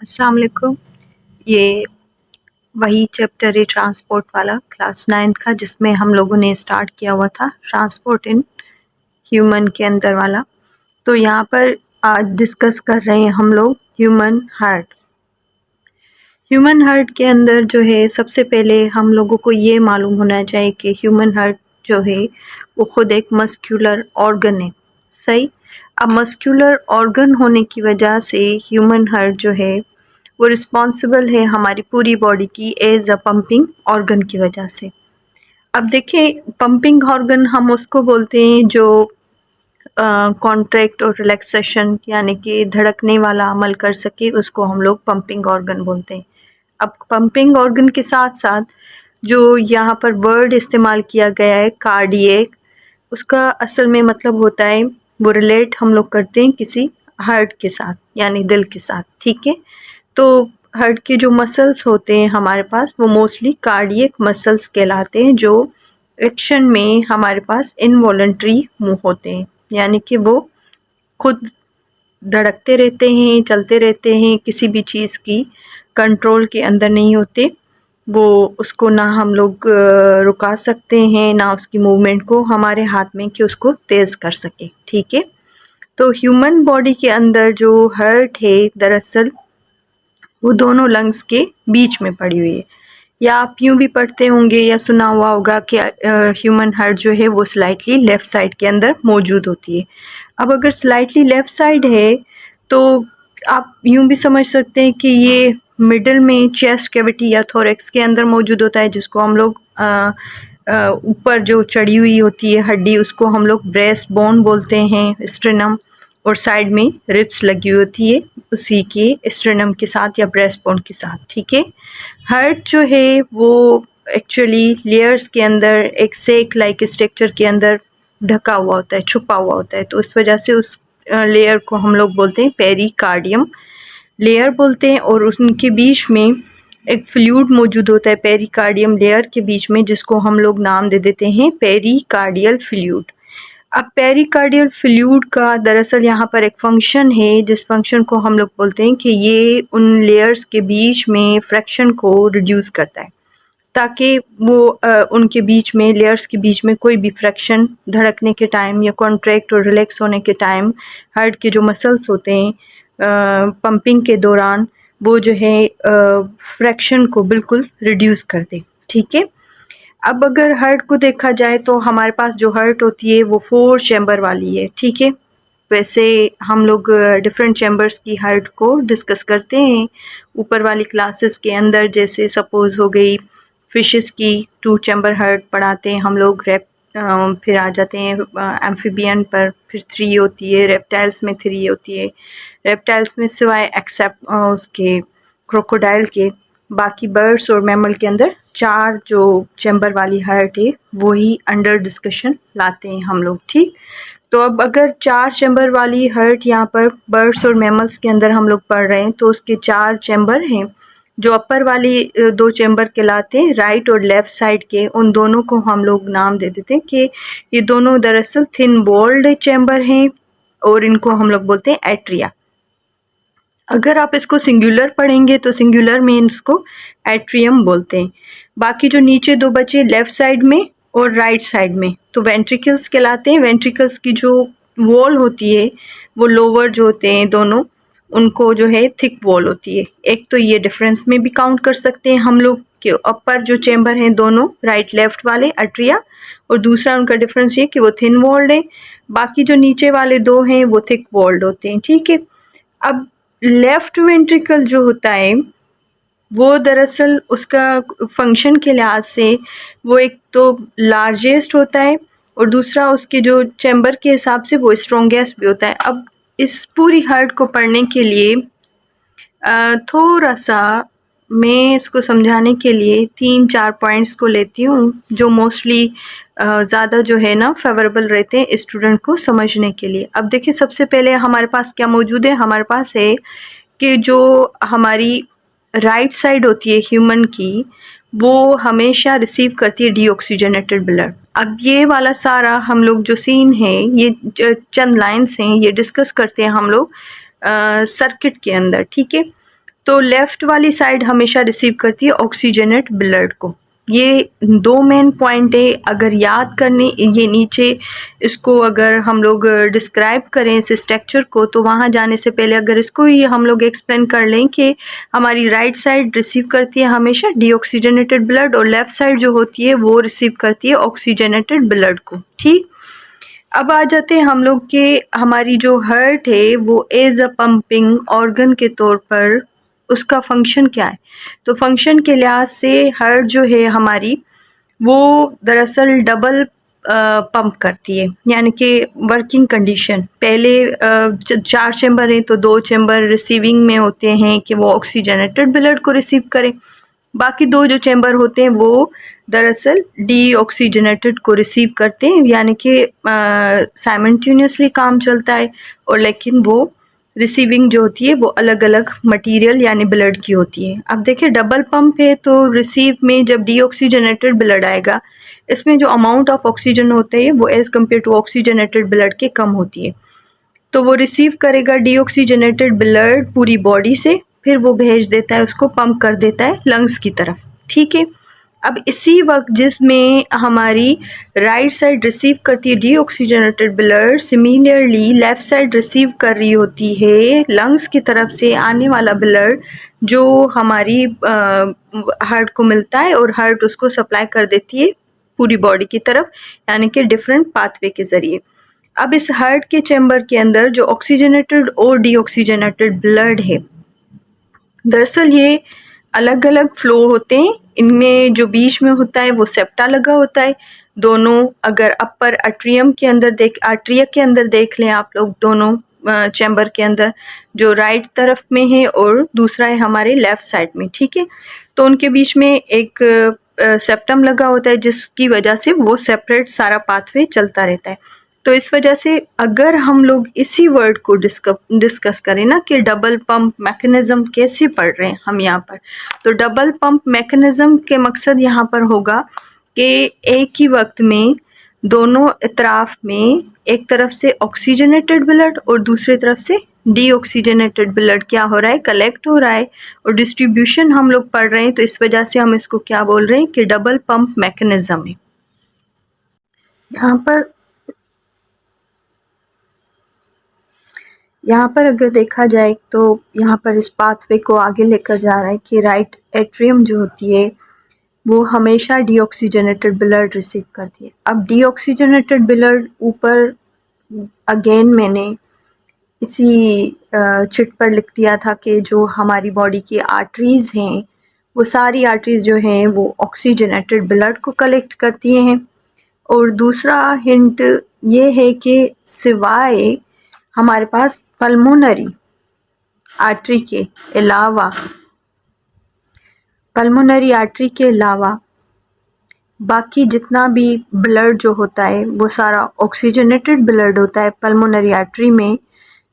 अस्सलाम वालेकुम। ये वही चैप्टर है ट्रांसपोर्ट वाला क्लास 9th का, जिसमें हम लोगों ने स्टार्ट किया हुआ था ट्रांसपोर्ट इन ह्यूमन के अंदर वाला। तो यहाँ पर आज डिस्कस कर रहे हैं हम लोग ह्यूमन हार्ट। ह्यूमन हार्ट के अंदर जो है सबसे पहले हम लोगों को ये मालूम होना चाहिए कि ह्यूमन हार्ट जो है वो खुद एक मस्क्यूलर ऑर्गन है। सही। अब मस्क्यूलर ऑर्गन होने की वजह से ह्यूमन हार्ट जो है वो रिस्पॉन्सिबल है हमारी पूरी बॉडी की एज अ पंपिंग ऑर्गन की वजह से। अब देखिए, पंपिंग ऑर्गन हम उसको बोलते हैं जो कॉन्ट्रैक्ट और रिलैक्सेशन यानी कि धड़कने वाला अमल कर सके, उसको हम लोग पंपिंग ऑर्गन बोलते हैं। अब पंपिंग ऑर्गन के साथ साथ जो यहाँ पर वर्ड इस्तेमाल किया गया है कार्डियक, उसका असल में मतलब होता है, वो रिलेट हम लोग करते हैं किसी हार्ट के साथ यानी दिल के साथ। ठीक है। तो हार्ट के जो मसल्स होते हैं हमारे पास वो मोस्टली कार्डियक मसल्स कहलाते हैं, जो एक्शन में हमारे पास इनवॉलंटरी मूव होते हैं, यानी कि वो खुद धड़कते रहते हैं, चलते रहते हैं, किसी भी चीज़ की कंट्रोल के अंदर नहीं होते। वो उसको ना हम लोग रुका सकते हैं, ना उसकी मूवमेंट को हमारे हाथ में कि उसको तेज़ कर सके। ठीक है। तो ह्यूमन बॉडी के अंदर जो हार्ट है दरअसल वो दोनों लंग्स के बीच में पड़ी हुई है, या आप यूँ भी पढ़ते होंगे या सुना हुआ होगा कि ह्यूमन हार्ट जो है वो स्लाइटली लेफ़्ट साइड के अंदर मौजूद होती है। अब अगर स्लाइटली लेफ़्ट साइड है तो आप यूँ भी समझ सकते हैं कि ये मिडल में चेस्ट कैविटी या थोरैक्स के अंदर मौजूद होता है, जिसको हम लोग ऊपर जो चढ़ी हुई होती है हड्डी उसको हम लोग ब्रेस्ट बोन बोलते हैं, स्ट्रेनम, और साइड में रिब्स लगी होती है उसी के स्ट्रेनम के साथ या ब्रेस्ट बोन के साथ। ठीक है। हार्ट जो है वो एक्चुअली लेयर्स के अंदर एक सेक लाइक स्ट्रक्चर के अंदर ढका हुआ होता है, छुपा हुआ होता है, तो उस वजह से उस लेयर को हम लोग बोलते हैं पेरिकार्डियम लेयर बोलते हैं, और उनके बीच में एक फ्लूइड मौजूद होता है पेरिकार्डियम लेयर के बीच में, जिसको हम लोग नाम दे देते हैं पेरिकार्डियल फ्लूइड। अब पेरिकार्डियल फ्लूइड का दरअसल यहाँ पर एक फंक्शन है, जिस फंक्शन को हम लोग बोलते हैं कि ये उन लेयर्स के बीच में फ्रैक्शन को रिड्यूस करता है, ताकि वो उनके बीच में लेयर्स के बीच में कोई भी फ्रैक्शन धड़कने के टाइम या कॉन्ट्रैक्ट और रिलैक्स होने के टाइम हार्ट के जो मसल्स होते हैं पंपिंग के दौरान वो जो है फ्रैक्शन को बिल्कुल रिड्यूस कर दे। ठीक है। अब अगर हार्ट को देखा जाए तो हमारे पास जो हार्ट होती है वो 4 चैम्बर वाली है। ठीक है। वैसे हम लोग डिफरेंट चैम्बर्स की हार्ट को डिस्कस करते हैं ऊपर वाली क्लासेस के अंदर, जैसे सपोज हो गई फिशेस की 2 चैम्बर हार्ट पढ़ाते हैं हम लोग, फिर आ जाते हैं एम्फीबियन पर, फिर 3 होती है, रेप्टाइल्स में 3 होती है। रेप्टाइल्स में सिवाय एक्सेप्ट उसके क्रोकोडाइल के बाकी बर्ड्स और मैमल के अंदर 4 जो चैम्बर वाली हार्ट है वही अंडर डिस्कशन लाते हैं हम लोग। ठीक। तो अब अगर 4 चैम्बर वाली हार्ट यहाँ पर बर्ड्स और मैमल्स के अंदर हम लोग पढ़ रहे हैं तो उसके 4 चैम्बर हैं। जो अपर वाली 2 चैम्बर कहलाते हैं राइट और लेफ़्ट साइड के, उन दोनों को हम लोग नाम दे देते हैं कि ये दोनों दरअसल थिन वॉल्ड चैम्बर हैं, और इनको हम लोग बोलते हैं एट्रिया। अगर आप इसको सिंगुलर पढ़ेंगे तो सिंगुलर में इसको एट्रियम बोलते हैं। बाकी जो नीचे 2 बचे लेफ़्ट साइड में और राइट साइड में, तो वेंट्रिकल्स कहलाते हैं। वेंट्रिकल्स की जो वॉल होती है वो लोअर जो होते हैं दोनों, उनको जो है थिक वॉल होती है। एक तो ये डिफरेंस में भी काउंट कर सकते हैं हम लोग कि अपर जो चैम्बर हैं दोनों राइट लेफ्ट वाले अट्रिया, और दूसरा उनका डिफरेंस ये कि वो थिन वॉल्ड है। बाकी जो नीचे वाले 2 हैं वो थिक वॉल्ड होते हैं। ठीक है। अब लेफ्ट वेंट्रिकल जो होता है वो दरअसल उसका फंक्शन के लिहाज से वो एक तो लार्जेस्ट होता है, और दूसरा उसके जो चैम्बर के हिसाब से वो स्ट्रॉन्गेस्ट भी होता है। अब इस पूरी हार्ट को पढ़ने के लिए थोड़ा सा मैं इसको समझाने के लिए 3-4 पॉइंट्स को लेती हूँ, जो मोस्टली ज़्यादा जो है ना फेवरेबल रहते हैं स्टूडेंट को समझने के लिए। अब देखिए, सबसे पहले हमारे पास क्या मौजूद है, हमारे पास है कि जो हमारी राइट साइड होती है ह्यूमन की, वो हमेशा रिसीव करती है डीऑक्सीजनेटेड ब्लड। अब ये वाला सारा हम लोग जो सीन है, ये चंद लाइन्स हैं, ये डिस्कस करते हैं हम लोग सर्किट के अंदर। ठीक है। तो लेफ़्ट वाली साइड हमेशा रिसीव करती है ऑक्सीजनेट ब्लड को। ये 2 मेन पॉइंट है, अगर याद करने ये नीचे इसको अगर हम लोग डिस्क्राइब करें इस स्ट्रक्चर को, तो वहाँ जाने से पहले अगर इसको ही हम लोग एक्सप्लेन कर लें कि हमारी राइट साइड रिसीव करती है हमेशा डीऑक्सीजनेटेड ब्लड और लेफ़्ट साइड जो होती है वो रिसीव करती है ऑक्सीजनेटेड ब्लड को। ठीक, अब आ जाते हैं हम लोग के हमारी जो हार्ट है वो एज अ पंपिंग ऑर्गन के तौर पर उसका फंक्शन क्या है। तो फंक्शन के लिहाज से हार्ट जो है हमारी वो दरअसल डबल पंप करती है, यानी कि वर्किंग कंडीशन पहले 4 चैम्बर हैं तो 2 चैम्बर रिसीविंग में होते हैं कि वो ऑक्सीजनेटेड ब्लड को रिसीव करें, बाकी 2 जो चैम्बर होते हैं वो दरअसल डीऑक्सीजनेटेड को रिसीव करते हैं, यानी कि साइमल्टेनियसली काम चलता है और लेकिन वो रिसीविंग जो होती है वो अलग अलग मटेरियल यानी ब्लड की होती है। अब देखिए डबल पंप है तो रिसीव में जब डीऑक्सीजनेटेड ब्लड आएगा इसमें जो अमाउंट ऑफ ऑक्सीजन होते हैं वो as compare to oxygenated blood के कम होती है, तो वो रिसीव करेगा डीऑक्सीजनेटेड ब्लड पूरी बॉडी से, फिर वो भेज देता है उसको पंप कर देता है लंग्स की तरफ। ठीक है, अब इसी वक्त जिसमें हमारी राइट साइड रिसीव करती है deoxygenated blood, similarly left side receive कर रही होती है लंग्स की तरफ से आने वाला ब्लड जो हमारी हार्ट को मिलता है और हार्ट उसको सप्लाई कर देती है पूरी बॉडी की तरफ, यानी कि डिफरेंट पाथवे के ज़रिए। अब इस हार्ट के चैम्बर के अंदर जो ऑक्सीजनेटेड और डीऑक्सीजनेटेड ब्लड है दरअसल ये अलग अलग फ्लो होते हैं, इनमें जो बीच में होता है वो सेप्टा लगा होता है। दोनों अगर अपर आर्ट्रियम के अंदर आर्ट्रिया के अंदर देख लें आप लोग, दोनों चैम्बर के अंदर जो राइट तरफ में है और दूसरा है हमारे लेफ़्ट साइड में। ठीक है, तो उनके बीच में एक सेप्टम लगा होता है जिसकी वजह से वो सेपरेट सारा पाथवे चलता रहता है। तो इस वजह से अगर हम लोग इसी वर्ड को डिस्कस करें ना कि डबल पंप मैकेनिज़्म कैसे पढ़ रहे हैं हम यहाँ पर, तो डबल पंप मैकेनिज़्म के मकसद यहाँ पर होगा कि एक ही वक्त में दोनों अतराफ में एक तरफ से ऑक्सीजनेटेड ब्लड और दूसरी तरफ से डीऑक्सीजनेटेड ब्लड क्या हो रहा है, कलेक्ट हो रहा है और डिस्ट्रीब्यूशन हम लोग पढ़ रहे हैं, तो इस वजह से हम इसको क्या बोल रहे हैं कि डबल पंप मैकेनिज़्म है। यहाँ पर अगर देखा जाए तो यहाँ पर इस पाथवे को आगे लेकर जा रहा है कि राइट एट्रियम जो होती है वो हमेशा डीऑक्सीजनेटेड ब्लड रिसीव करती है। अब डीऑक्सीजनेटेड ब्लड ऊपर अगेन मैंने इसी चिट पर लिख दिया था कि जो हमारी बॉडी की आर्टरीज़ हैं वो सारी आर्टरीज़ जो हैं वो ऑक्सीजनेटेड ब्लड को कलेक्ट करती हैं। और दूसरा हिंट ये है कि सिवाय हमारे पास पल्मोनरी आर्टरी के अलावा बाकी जितना भी ब्लड जो होता है वो सारा ऑक्सीजनेटेड ब्लड होता है, पल्मोनरी आर्टरी में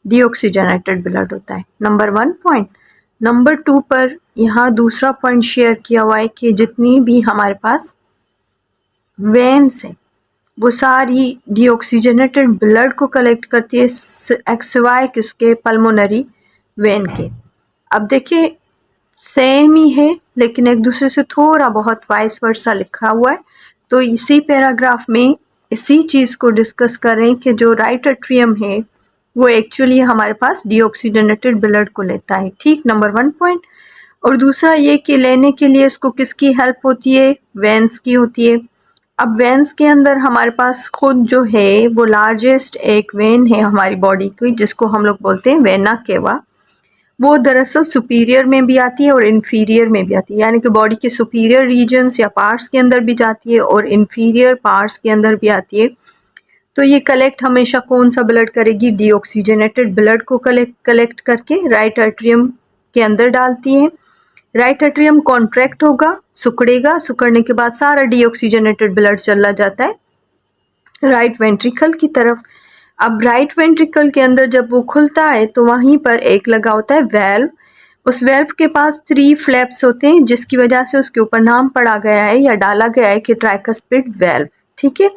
डीऑक्सीजनेटेड ब्लड होता है। Number 1 point. नंबर 2 पर यहाँ दूसरा पॉइंट शेयर किया हुआ है कि जितनी भी हमारे पास वेन्स हैं वो सारी डीऑक्सीजनेटेड ब्लड को कलेक्ट करती है सिवाय किसके, पल्मोनरी वेन के। अब देखिए सेम ही है लेकिन एक दूसरे से थोड़ा बहुत वाइस वर्सा लिखा हुआ है, तो इसी पैराग्राफ में इसी चीज़ को डिस्कस करें कि जो राइट एट्रियम है वो एक्चुअली हमारे पास डीऑक्सीजनेटेड ब्लड को लेता है। ठीक, नंबर 1 पॉइंट। और दूसरा ये कि लेने के लिए इसको किसकी हेल्प होती है, वेन्स की होती है। अब वेन्स के अंदर हमारे पास खुद जो है वो लार्जेस्ट एक वेन है हमारी बॉडी की जिसको हम लोग बोलते हैं वेना केवा। वो दरअसल सुपीरियर में भी आती है और इन्फीरियर में भी आती है, यानी कि बॉडी के सुपीरियर रीजन्स या पार्ट्स के अंदर भी जाती है और इन्फीरियर पार्ट्स के अंदर भी आती है। तो ये कलेक्ट हमेशा कौन सा ब्लड करेगी, डीऑक्सीजनेटेड ब्लड को कलेक्ट करके राइट एट्रियम के अंदर डालती है। राइट एट्रियम कॉन्ट्रैक्ट होगा, सिकुड़ेगा, सिकुड़ने के बाद सारा डीऑक्सीजनेटेड ब्लड चला जाता है राइट वेंट्रिकल की तरफ। अब राइट वेंट्रिकल के अंदर जब वो खुलता है तो वहीं पर एक लगा होता है वेल्व। उस वेल्व के पास 3 फ्लैप्स होते हैं जिसकी वजह से उसके ऊपर नाम पड़ा गया है या डाला गया है कि ट्राइकस्पिड वेल्व। ठीक है,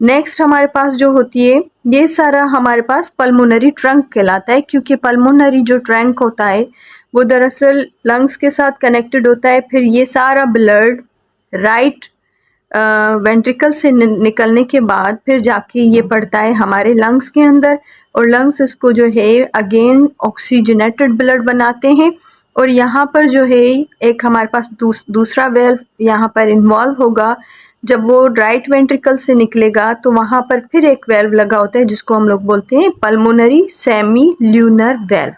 नेक्स्ट हमारे पास जो होती है ये सारा हमारे पास पल्मोनरी ट्रंक कहलाता है, क्योंकि पल्मोनरी जो ट्रंक होता है वो दरअसल लंग्स के साथ कनेक्टेड होता है। फिर ये सारा ब्लड राइट वेंट्रिकल से निकलने के बाद फिर जाके ये पड़ता है हमारे लंग्स के अंदर, और लंग्स इसको जो है अगेन ऑक्सीजनेटेड ब्लड बनाते हैं। और यहाँ पर जो है एक हमारे पास दूसरा वेल्व यहाँ पर इन्वॉल्व होगा। जब वो राइट वेंट्रिकल से निकलेगा तो वहाँ पर फिर एक वेल्व लगा होता है जिसको हम लोग बोलते हैं पल्मोनरी सेमी ल्यूनर वेल्व।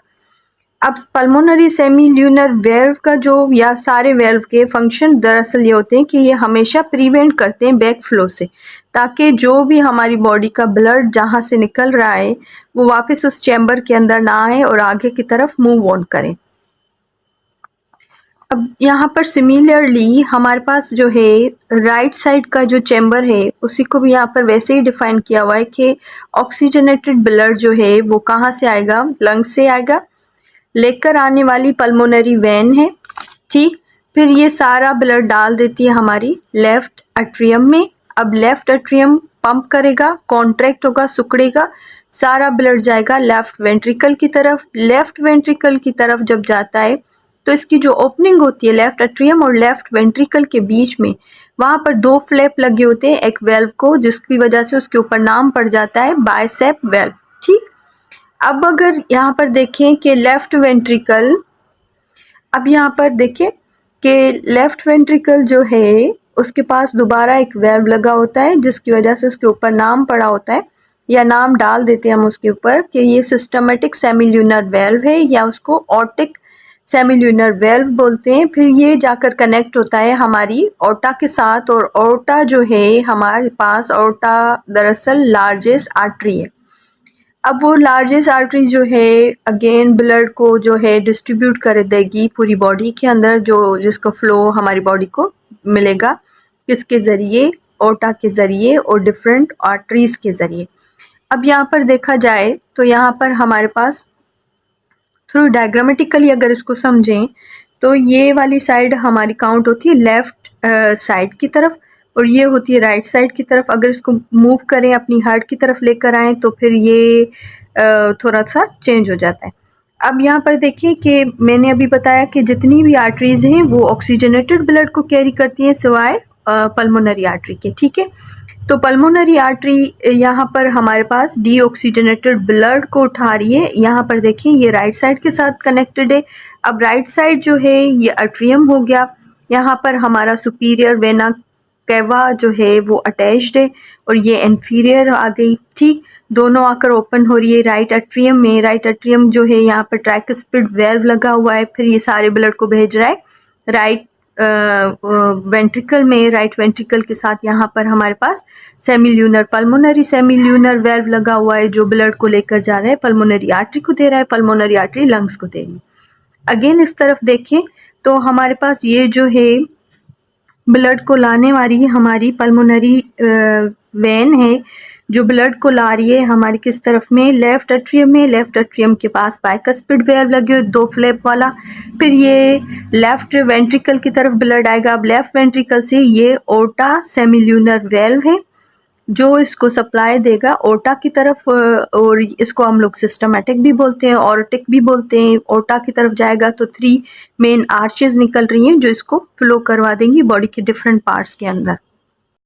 अब पल्मोनरी सेमी ल्यूनर वेल्व का जो या सारे वेल्व के फंक्शन दरअसल ये होते हैं कि ये हमेशा प्रिवेंट करते हैं बैक फ्लो से, ताकि जो भी हमारी बॉडी का ब्लड जहाँ से निकल रहा है वो वापस उस चैम्बर के अंदर ना आए और आगे की तरफ मूव ऑन करें। अब यहाँ पर सिमिलरली हमारे पास जो है राइट साइड का जो चैम्बर है उसी को भी यहाँ पर वैसे ही डिफाइन किया हुआ है कि ऑक्सीजनेटेड ब्लड जो है वो कहाँ से आएगा, लंग्स से आएगा। लेकर आने वाली पल्मोनरी वेन है, ठीक। फिर ये सारा ब्लड डाल देती है हमारी लेफ्ट एट्रियम में। अब लेफ्ट एट्रियम पंप करेगा, कॉन्ट्रैक्ट होगा, सिकुड़ेगा, सारा ब्लड जाएगा लेफ्ट वेंट्रिकल की तरफ। लेफ्ट वेंट्रिकल की तरफ जब जाता है तो इसकी जो ओपनिंग होती है लेफ्ट एट्रियम और लेफ्ट वेंट्रिकल के बीच में, वहाँ पर दो फ्लैप लगे होते हैं एक वेल्व को, जिसकी वजह से उसके ऊपर नाम पड़ जाता है बाइसेप वेल्व, ठीक। अब अगर यहाँ पर देखें कि लेफ्ट वेंट्रिकल, अब यहाँ पर देखें कि लेफ्ट वेंट्रिकल जो है उसके पास दोबारा एक वेल्व लगा होता है जिसकी वजह से उसके ऊपर नाम पड़ा होता है, या नाम डाल देते हैं हम उसके ऊपर कि ये सिस्टमेटिक सेमील्यूनर वेल्व है या उसको ऑर्टिक सेमील्यूनर वेल्व बोलते हैं। फिर ये जाकर कनेक्ट होता है हमारी ऑर्टा के साथ, और ऑर्टा जो है हमारे पास, ऑर्टा दरअसल लार्जेस्ट आर्टरी है। अब वो लार्जेस्ट आर्टरी जो है अगेन ब्लड को जो है डिस्ट्रीब्यूट कर देगी पूरी बॉडी के अंदर, जो जिसका फ्लो हमारी बॉडी को मिलेगा किसके ज़रिए, ऑर्टा के ज़रिए और डिफरेंट आर्टरीज़ के ज़रिए। अब यहाँ पर देखा जाए तो यहाँ पर हमारे पास थ्रू डायग्रामेटिकली अगर इसको समझें तो ये वाली साइड हमारी काउंट होती है लेफ़्ट साइड की तरफ, और ये होती है राइट साइड की तरफ। अगर इसको मूव करें अपनी हार्ट की तरफ लेकर आएँ तो फिर ये थोड़ा सा चेंज हो जाता है। अब यहाँ पर देखिए कि मैंने अभी बताया कि जितनी भी आर्टरीज़ हैं वो ऑक्सीजनेटेड ब्लड को कैरी करती हैं सिवाय पल्मोनरी आर्टरी के, ठीक है। तो पल्मोनरी आर्टरी यहाँ पर हमारे पास डीऑक्सीजनेटेड ब्लड को उठा रही है। यहाँ पर देखिए ये राइट साइड के साथ कनेक्टेड है। अब राइट साइड जो है ये एट्रियम हो गया, यहाँ पर हमारा सुपीरियर वेना कैवा जो है वो अटैच्ड है, और ये इन्फीरियर आ गई, ठीक। दोनों आकर ओपन हो रही है राइट एट्रियम में। राइट एट्रियम जो है यहाँ पर ट्राइकस्पिड वेल्व लगा हुआ है, फिर ये सारे ब्लड को भेज रहा है राइट वेंट्रिकल में। राइट वेंट्रिकल के साथ यहाँ पर हमारे पास सेमील्यूनर पल्मोनरी सेमील्यूनर वेल्व लगा हुआ है जो ब्लड को लेकर जा रहा है, पल्मोनरी आर्टरी को दे रहा है, पल्मोनरी आर्टरी लंग्स को दे रही है। अगेन इस तरफ देखें तो हमारे पास ये जो है ब्लड को लाने वाली हमारी पल्मोनरी वेन है जो ब्लड को ला रही है हमारी किस तरफ में, लेफ्ट एट्रियम में। लेफ्ट एट्रियम के पास बाइकस्पिड वेल्व लगे हुए दो फ्लैप वाला, फिर ये लेफ्ट वेंट्रिकल की तरफ ब्लड आएगा। अब लेफ्ट वेंट्रिकल से ये ओर्टा सेमील्यूनर वेल्व है जो इसको सप्लाई देगा ओर्टा की तरफ, और इसको हम लोग सिस्टमेटिक भी बोलते हैं, ऑर्टिक भी बोलते हैं। ओर्टा की तरफ जाएगा तो 3 मेन आर्चेस निकल रही हैं जो इसको फ्लो करवा देंगी बॉडी के डिफरेंट पार्ट्स के अंदर।